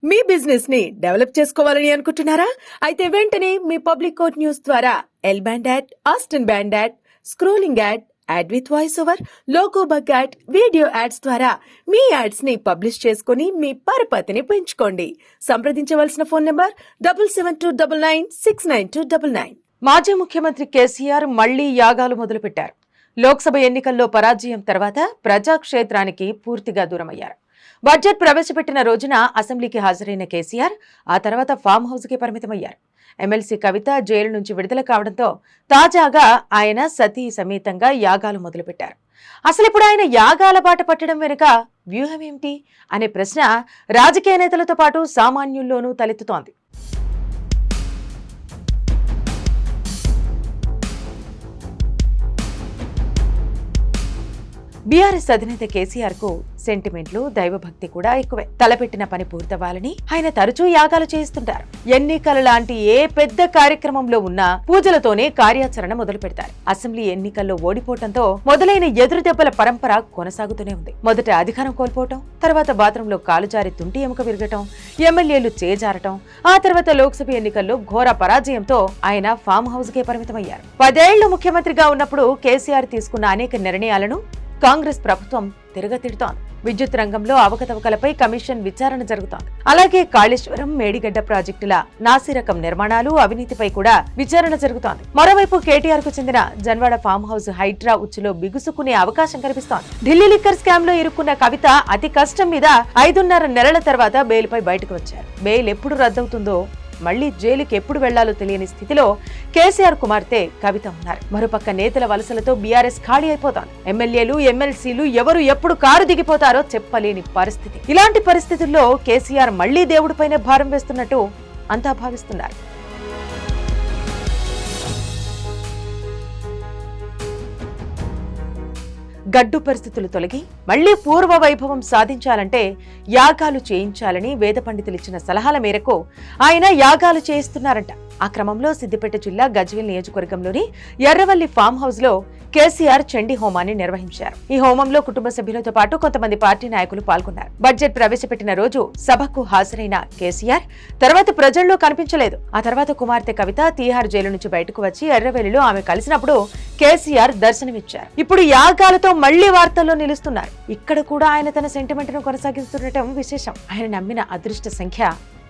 మీ business ని develop చేసుకోవాలని అనుకుంటున్నారా? అయితే వెంటనే మీ పబ్లిక్ కోట్ న్యూస్ ద్వారా L band ad, Aston band ad, scrolling ad, ad with voice over, logo bug ad, video ads ద్వారా మీ యాడ్స్ ని పబ్లిష్ చేసుకుని మీ పరపతిని పెంచుకోండి. సంప్రదించవలసిన ఫోన్ నంబర్ 7729969299. మాజీ ముఖ్యమంత్రి కేసీఆర్ మళ్లీ యాగాలు మొదలుపెట్టారు. లోక్సభ ఎన్నికల్లో పరాజయం తర్వాత ప్రజాక్షేత్రానికి పూర్తిగా దూరమయ్యారు. బడ్జెట్ ప్రవేశపెట్టిన రోజున అసెంబ్లీకి హాజరైన కేసీఆర్ ఆ తర్వాత ఫామ్ హౌస్ కి పరిమితమయ్యారు. ఎమ్మెల్సీ కవిత జైలు నుంచి విడుదల కావడంతో తాజాగా ఆయన సతీ సమేతంగా యాగాలు మొదలుపెట్టారు. అసలు ఇప్పుడు ఆయన యాగాల బాట పట్టడం వెనుక వ్యూహం ఏమిటి అనే ప్రశ్న రాజకీయ నేతలతో పాటు సామాన్యుల్లోనూ తలెత్తుతోంది. బీఆర్ఎస్ అధినేత కేసీఆర్ కు సెంటిమెంట్లు, దైవభక్తి కూడా ఎక్కువే. తలపెట్టిన పని పూర్తవ్వాలని ఆయన తరచూ యాగాలు చేస్తుంటారు. ఎన్నికల లాంటి ఏ పెద్ద కార్యక్రమంలో ఉన్నా పూజలతోనే కార్యాచరణ మొదలు పెడతారు. అసెంబ్లీ ఎన్నికల్లో ఓడిపోవడంతో మొదలైన ఎదురు దెబ్బల పరంపర కొనసాగుతూనే ఉంది. మొదట అధికారం కోల్పోవటం, తర్వాత బాత్రూంలో కాలు జారి తుంటి ఎముక విరగటం, ఎమ్మెల్యేలు చేజారటం, ఆ తర్వాత లోక్సభ ఎన్నికల్లో ఘోర పరాజయంతో ఆయన ఫామ్ హౌస్ కే పరిమితమయ్యారు. 10 ఏళ్లు ముఖ్యమంత్రిగా ఉన్నప్పుడు కేసీఆర్ తీసుకున్న అనేక నిర్ణయాలను కాంగ్రెస్ ప్రభుత్వం తిరగతిడుతోంది. విద్యుత్ రంగంలో అవకతవకలపై కమిషన్ విచారణ జరుగుతోంది. అలాగే కాళేశ్వరం, మేడిగడ్డ ప్రాజెక్టుల నాసిరకం నిర్మాణాలు, అవినీతిపై కూడా విచారణ జరుగుతోంది. మరోవైపు కేటీఆర్ కు చెందిన జన్వాడ ఫామ్ హౌస్ హైడ్రా ఉచ్చులో బిగుసుకునే అవకాశం కనిపిస్తోంది. ఢిల్లీ లిక్కర్ స్కామ్ లో ఇరుక్కున్న కవిత అతి కష్టం మీద 5.5 నెలల తర్వాత బెయిల్పై బయటకు వచ్చారు. బెయిల్ ఎప్పుడు రద్దవుతుందో, మళ్లీ జైలుకి ఎప్పుడు వెళ్లాలో తెలియని స్థితిలో కేసీఆర్ కుమార్తె కవిత ఉన్నారు. మరోపక్క నేతల వలసలతో బీఆర్ఎస్ ఖాళీ అయిపోతారు. ఎమ్మెల్యేలు, ఎమ్మెల్సీలు ఎవరు ఎప్పుడు కారు దిగిపోతారో చెప్పలేని పరిస్థితి. ఇలాంటి పరిస్థితుల్లో కేసీఆర్ మళ్లీ దేవుడిపైనే భారం వేస్తున్నట్టు అంతా భావిస్తున్నారు. గడ్డు పరిస్థితులు తొలగి మళ్లీ పూర్వ వైభవం సాధించాలంటే యాగాలు చేయించాలని వేద పండితులిచ్చిన సలహాల మేరకు ఆయన యాగాలు చేయిస్తున్నారంట. ఆ క్రమంలో సిద్దిపేట జిల్లా గజ్వేల్ నియోజకవర్గంలోని ఎర్రవల్లి ఫామ్ హౌస్ లో కేసీఆర్ చండీ హోమాన్ని నిర్వహించారు. ఈ హోమంలో కుటుంబ సభ్యులతో పాటు కొంతమంది పార్టీ నాయకులు పాల్గొన్నారు. బడ్జెట్ ప్రవేశపెట్టిన రోజు సభకు హాజరైన కేసీఆర్ తర్వాత ప్రజల్లో కనిపించలేదు. ఆ తర్వాత కుమార్తె కవిత తీహార్ జైలు నుంచి బయటకు వచ్చి ఎర్రవెల్లిలో ఆమె కలిసినప్పుడు కేసీఆర్ దర్శనమిచ్చారు. ఇప్పుడు యాగాలతో మళ్లీ వార్తల్లో నిలుస్తున్నారు. ఇక్కడ కూడా ఆయన తన సెంటిమెంట్ ను కొనసాగిస్తుండటం విశేషం. ఆయన నమ్మిన అదృష్ట సంఖ్య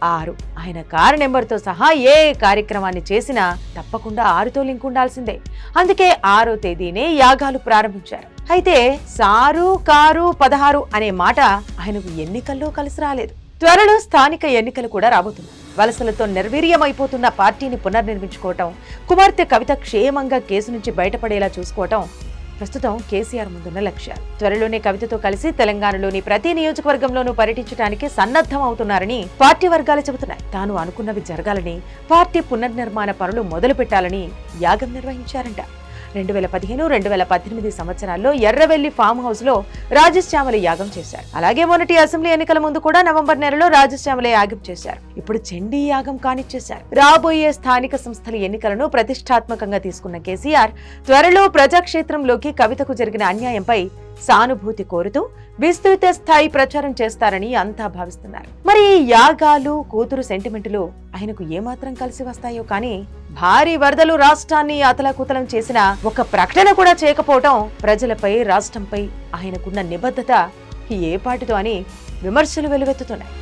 6. ఆయన కారు నెంబర్తో సహా ఏ కార్యక్రమాన్ని చేసినా తప్పకుండా 6తో లింక్ ఉండాల్సిందే. అందుకే 6వ తేదీనే యాగాలు ప్రారంభించారు. అయితే సారు కారు 16 అనే మాట ఆయనకు ఎన్నికల్లో కలిసి రాలేదు. త్వరలో స్థానిక ఎన్నికలు కూడా రాబోతున్నాయి. వలసలతో నిర్వీర్యమైపోతున్న పార్టీని పునర్నిర్మించుకోవటం, కుమార్తె కవిత క్షేమంగా కేసు నుంచి బయటపడేలా చూసుకోవటం ప్రస్తుతం కేసీఆర్ ముందున్న లక్ష్యాలు. త్వరలోనే కవితతో కలిసి తెలంగాణలోని ప్రతి నియోజకవర్గంలోనూ పర్యటించడానికి సన్నద్ధం అవుతున్నారని పార్టీ వర్గాలు చెబుతున్నాయి. తాను అనుకున్నవి జరగాలని, పార్టీ పునర్నిర్మాణ పనులు మొదలు పెట్టాలని యాగం నిర్వహించారంట. 2015-2018 సంవత్సరాల్లో ఎర్రవెల్లి ఫామ్ హౌస్ లో రాజశ్యామల యాగం చేశారు. అలాగే మొన్నటి అసెంబ్లీ ఎన్నికల ముందు కూడా నవంబర్ నెలలో రాజశ్యామల యాగం చేశారు. ఇప్పుడు చండీ యాగం కానిచ్చేశారు. రాబోయే స్థానిక సంస్థల ఎన్నికలను ప్రతిష్టాత్మకంగా తీసుకున్న కేసీఆర్ త్వరలో ప్రజాక్షేత్రంలోకి కవితకు జరిగిన అన్యాయంపై సానుభూతి కోరుతూ విస్తృత స్థాయి ప్రచారం చేస్తారని అంతా భావిస్తున్నారు. మరి ఈ యాగాలు, కూతురు సెంటిమెంటులు ఆయనకు ఏమాత్రం కలిసి వస్తాయో కానీ భారీ వరదలు రాష్ట్రాన్ని అతలాకుతలం చేసిన ఒక ప్రకటన కూడా చేయకపోవటం ప్రజలపై, రాష్ట్రంపై ఆయనకున్న నిబద్ధత ఏ పాటితో అని విమర్శలు వెలువెత్తుతున్నాయి.